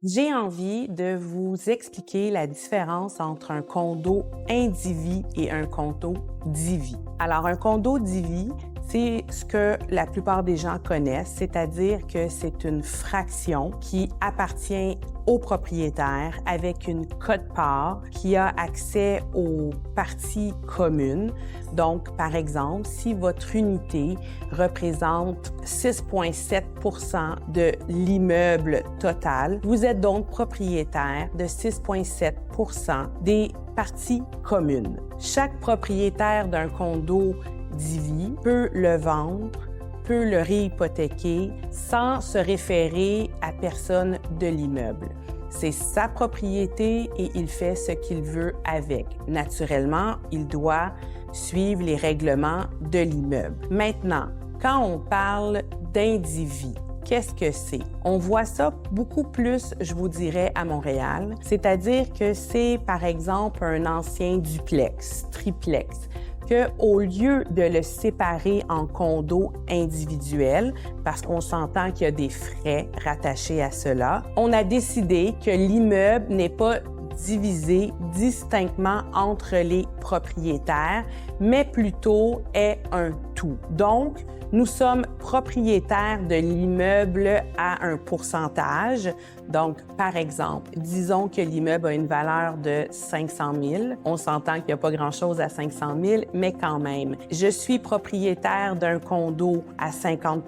J'ai envie de vous expliquer la différence entre un condo indivis et un condo divis. Alors, un condo divis, c'est ce que la plupart des gens connaissent, c'est-à-dire que c'est une fraction qui appartient au propriétaire avec une quote-part qui a accès aux parties communes. Donc, par exemple, si votre unité représente 6,7 de l'immeuble total, vous êtes donc propriétaire de 6,7 des parties communes. Chaque propriétaire d'un condo divis peut le vendre, peut le réhypothéquer sans se référer à personne de l'immeuble. C'est sa propriété et il fait ce qu'il veut avec. Naturellement, il doit suivre les règlements de l'immeuble. Maintenant, quand on parle d'indivis, qu'est-ce que c'est? On voit ça beaucoup plus, je vous dirais, à Montréal. C'est-à-dire que c'est, par exemple, un ancien duplex, triplex, qu'au lieu de le séparer en condos individuels, parce qu'on s'entend qu'il y a des frais rattachés à cela, on a décidé que l'immeuble n'est pas divisé distinctement entre les propriétaires, mais plutôt est un tout. Donc, nous sommes propriétaires de l'immeuble à un pourcentage. Donc, par exemple, disons que l'immeuble a une valeur de 500 000. On s'entend qu'il n'y a pas grand-chose à 500 000, mais quand même. Je suis propriétaire d'un condo à 50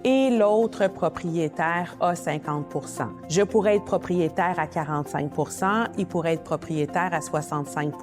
et l'autre propriétaire a 50 Je pourrais être propriétaire à 45 il pourrait être propriétaire à 65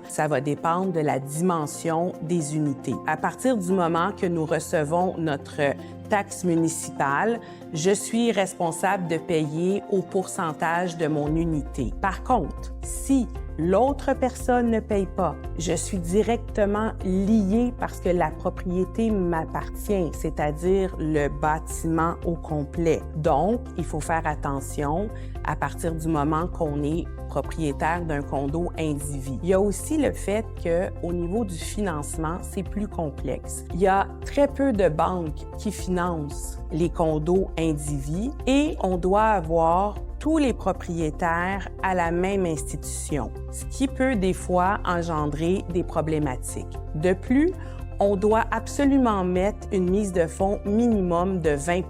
Ça va dépendre de la dimension des unités. À partir du moment que nous recevons notre taxe municipale, je suis responsable de payer au pourcentage de mon unité. Par contre, si l'autre personne ne paye pas, je suis directement lié parce que la propriété m'appartient, c'est-à-dire le bâtiment au complet. Donc, il faut faire attention à partir du moment qu'on est propriétaire d'un condo indivis. Il y a aussi le fait qu'au niveau du financement, c'est plus complexe. Il y a très peu de banques qui financent les condos indivis et on doit avoir tous les propriétaires à la même institution, ce qui peut des fois engendrer des problématiques. De plus, on doit absolument mettre une mise de fonds minimum de 20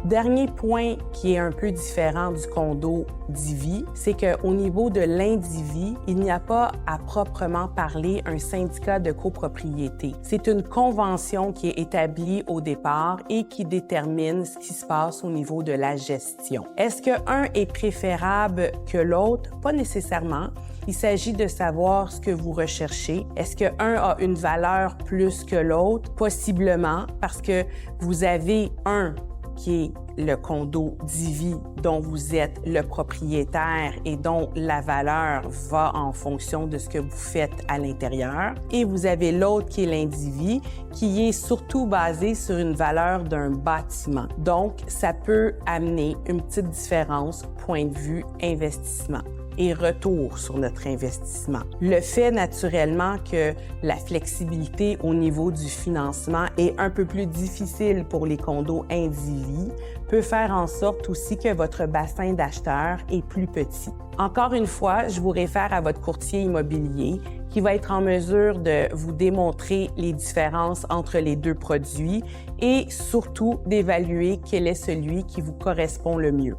Dernier point qui est un peu différent du condo divis, c'est qu'au niveau de l'indivis, il n'y a pas à proprement parler un syndicat de copropriété. C'est une convention qui est établie au départ et qui détermine ce qui se passe au niveau de la gestion. Est-ce qu'un est préférable que l'autre? Pas nécessairement. Il s'agit de savoir ce que vous recherchez. Est-ce qu'un a une valeur plus que l'autre? Possiblement, parce que vous avez un qui est le condo divis dont vous êtes le propriétaire et dont la valeur va en fonction de ce que vous faites à l'intérieur. Et vous avez l'autre qui est l'indivis, qui est surtout basé sur une valeur d'un bâtiment. Donc, ça peut amener une petite différence point de vue investissement et retour sur notre investissement. Le fait naturellement que la flexibilité au niveau du financement est un peu plus difficile pour les condos indivis peut faire en sorte aussi que votre bassin d'acheteurs est plus petit. Encore une fois, je vous réfère à votre courtier immobilier qui va être en mesure de vous démontrer les différences entre les deux produits et surtout d'évaluer quel est celui qui vous correspond le mieux.